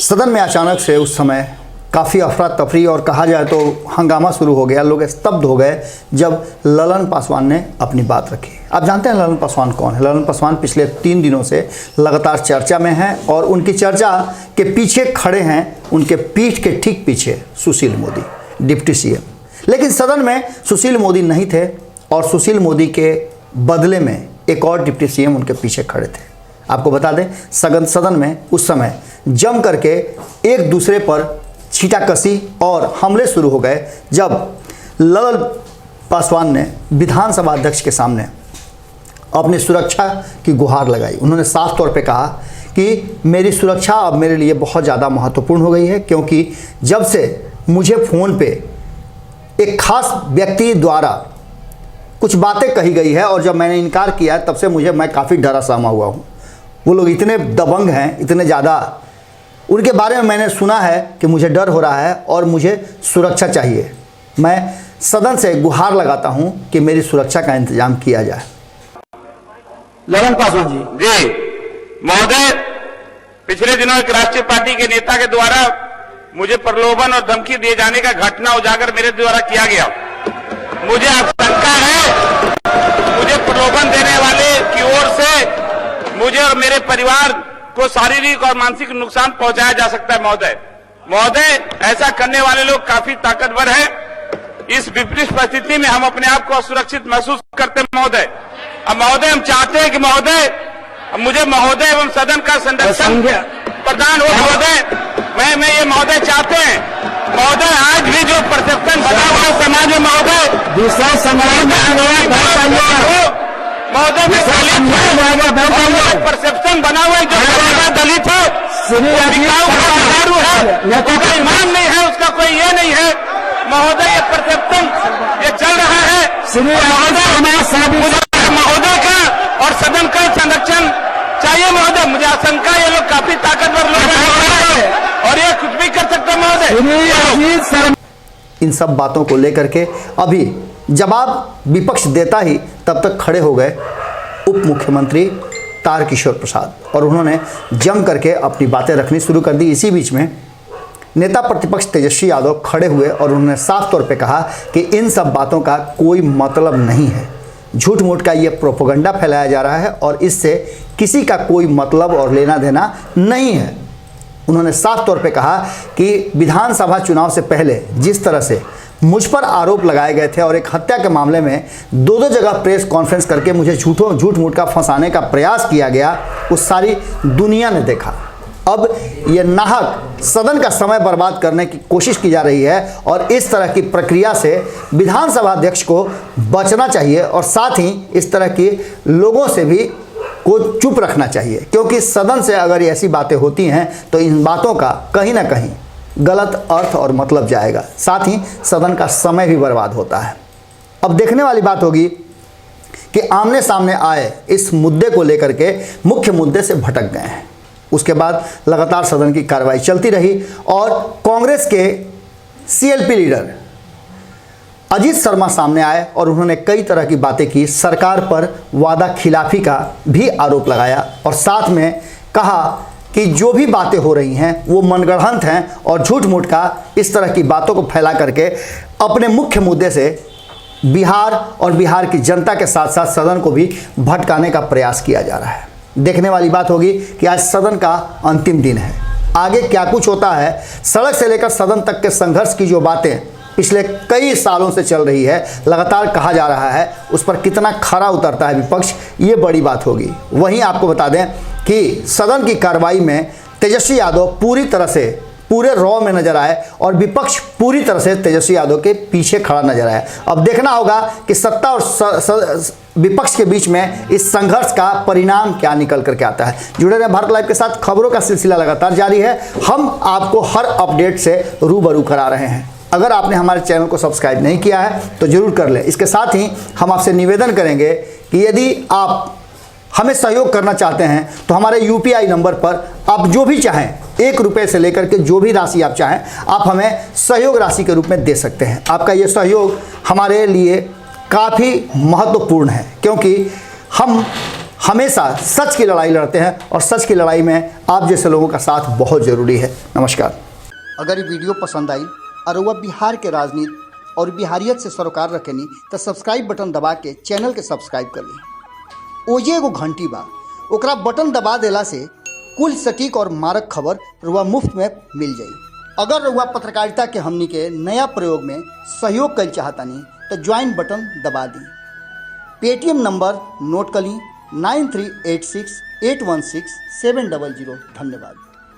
सदन में अचानक से उस समय काफ़ी अफरा तफरी और कहा जाए तो हंगामा शुरू हो गया। लोग स्तब्ध हो गए जब ललन पासवान ने अपनी बात रखी। आप जानते हैं ललन पासवान कौन है? ललन पासवान पिछले 3 दिनों से लगातार चर्चा में हैं और उनकी चर्चा के पीछे खड़े हैं, उनके पीठ के ठीक पीछे सुशील मोदी, डिप्टी सीएम। लेकिन सदन में सुशील मोदी नहीं थे और सुशील मोदी के बदले में एक और डिप्टी सीएम उनके पीछे खड़े थे। आपको बता दें, सदन में उस समय जम करके एक दूसरे पर छींटाकशी और हमले शुरू हो गए जब ललन पासवान ने विधानसभा अध्यक्ष के सामने अपनी सुरक्षा की गुहार लगाई। उन्होंने साफ तौर पे कहा कि मेरी सुरक्षा अब मेरे लिए बहुत ज़्यादा महत्वपूर्ण हो गई है, क्योंकि जब से मुझे फ़ोन पे एक खास व्यक्ति द्वारा कुछ बातें कही गई है और जब मैंने इनकार किया है तब से मैं काफ़ी डरा सहमा हुआ हूँ। वो लोग इतने दबंग हैं, इतने ज़्यादा, उनके बारे में मैंने सुना है कि मुझे डर हो रहा है और मुझे सुरक्षा चाहिए। मैं सदन से गुहार लगाता हूं कि मेरी सुरक्षा का इंतजाम किया जाए। ललन पासवान जी महोदय, पिछले दिनों एक राष्ट्रीय पार्टी के नेता के द्वारा मुझे प्रलोभन और धमकी दिए जाने का घटना उजागर मेरे द्वारा किया गया। मुझे आशंका है मुझे प्रलोभन देने वाले की ओर से मुझे और मेरे परिवार को शारीरिक और मानसिक नुकसान पहुंचाया जा सकता है। महोदय, ऐसा करने वाले लोग काफी ताकतवर हैं। इस विपरीत परिस्थिति में हम अपने आप को असुरक्षित महसूस करते हैं महोदय। अब महोदय, हम चाहते हैं कि मुझे महोदय एवं सदन का संरक्षण प्रदान हो। महोदय, मैं ये महोदय चाहते हैं। महोदय, आज भी जो परसेप्शन बना हुआ है समाज में महोदय, दूसरा समाज में महोदय परसेप्शन बना हुआ है जो दलित है, उसका ईमान नहीं है, उसका कोई ये नहीं है महोदय। ये परसेप्शन ये चल रहा है महोदय का और सदन का संरक्षण चाहिए महोदय। मुझे आशंका ये लोग काफी ताकतवर लोग हैं और ये कुछ भी कर सकते महोदय। इन सब बातों को लेकर के अभी जवाब विपक्ष देता ही तब तक खड़े हो गए उप मुख्यमंत्री तारकिशोर प्रसाद और उन्होंने जम करके अपनी बातें रखनी शुरू कर दी। इसी बीच में नेता प्रतिपक्ष तेजस्वी यादव खड़े हुए और उन्होंने साफ तौर पे कहा कि इन सब बातों का कोई मतलब नहीं है, झूठ मूठ का ये प्रोपेगेंडा फैलाया जा रहा है और इससे किसी का कोई मतलब और लेना देना नहीं है। उन्होंने साफ तौर पे कहा कि विधानसभा चुनाव से पहले जिस तरह से मुझ पर आरोप लगाए गए थे और एक हत्या के मामले में 2 जगह प्रेस कॉन्फ्रेंस करके मुझे झूठ मूठ का फंसाने का प्रयास किया गया, उस सारी दुनिया ने देखा। अब ये नाहक सदन का समय बर्बाद करने की कोशिश की जा रही है और इस तरह की प्रक्रिया से विधानसभा अध्यक्ष को बचना चाहिए और साथ ही इस तरह के लोगों से भी को चुप रखना चाहिए, क्योंकि सदन से अगर ऐसी बातें होती हैं तो इन बातों का कहीं ना कहीं गलत अर्थ और मतलब जाएगा, साथ ही सदन का समय भी बर्बाद होता है। अब देखने वाली बात होगी कि आमने सामने आए इस मुद्दे को लेकर के मुख्य मुद्दे से भटक गए हैं। उसके बाद लगातार सदन की कार्रवाई चलती रही और कांग्रेस के सीएलपी लीडर अजीत शर्मा सामने आए और उन्होंने कई तरह की बातें की, सरकार पर वादा खिलाफी का भी आरोप लगाया और साथ में कहा कि जो भी बातें हो रही हैं वो मनगढ़ंत हैं और झूठ मूठ का इस तरह की बातों को फैला करके अपने मुख्य मुद्दे से बिहार और बिहार की जनता के साथ साथ सदन को भी भटकाने का प्रयास किया जा रहा है। देखने वाली बात होगी कि आज सदन का अंतिम दिन है, आगे क्या कुछ होता है। सड़क से लेकर सदन तक के संघर्ष की जो बातें पिछले कई सालों से चल रही है, लगातार कहा जा रहा है, उस पर कितना खरा उतरता है विपक्ष, ये बड़ी बात होगी। वहीं आपको बता दें कि सदन की कार्रवाई में तेजस्वी यादव पूरी तरह से पूरे रॉ में नजर आए और विपक्ष पूरी तरह से तेजस्वी यादव के पीछे खड़ा नजर आया। अब देखना होगा कि सत्ता और विपक्ष के बीच में इस संघर्ष का परिणाम क्या निकल करके आता है। जुड़े रहे भारत लाइव के साथ, खबरों का सिलसिला लगातार जारी है। हम आपको हर अपडेट से रूबरू करा रहे हैं। अगर आपने हमारे चैनल को सब्सक्राइब नहीं किया है तो जरूर कर लें। इसके साथ ही हम आपसे निवेदन करेंगे कि यदि आप हमें सहयोग करना चाहते हैं तो हमारे यूपीआई नंबर पर आप जो भी चाहें, 1 रुपये से लेकर के जो भी राशि आप चाहें, आप हमें सहयोग राशि के रूप में दे सकते हैं। आपका ये सहयोग हमारे लिए काफ़ी महत्वपूर्ण है, क्योंकि हमेशा सच की लड़ाई लड़ते हैं और सच की लड़ाई में आप जैसे लोगों का साथ बहुत ज़रूरी है। नमस्कार। अगर ये वीडियो पसंद आई और वह बिहार के राजनीति और बिहारियत से सरोकार रखेनी तो सब्सक्राइब बटन दबा के चैनल के सब्सक्राइब कर ली। ओजे एगो घंटी बा, ओकरा बटन दबा देला से कुल सटीक और मारक खबर रुआ मुफ्त में मिल जाई। अगर रुआ पत्रकारिता के हमनी के नया प्रयोग में सहयोग कर चाहतानी तो ज्वाइन बटन दबा दी। पेटीएम नंबर नोट कर ली 9386816700। धन्यवाद।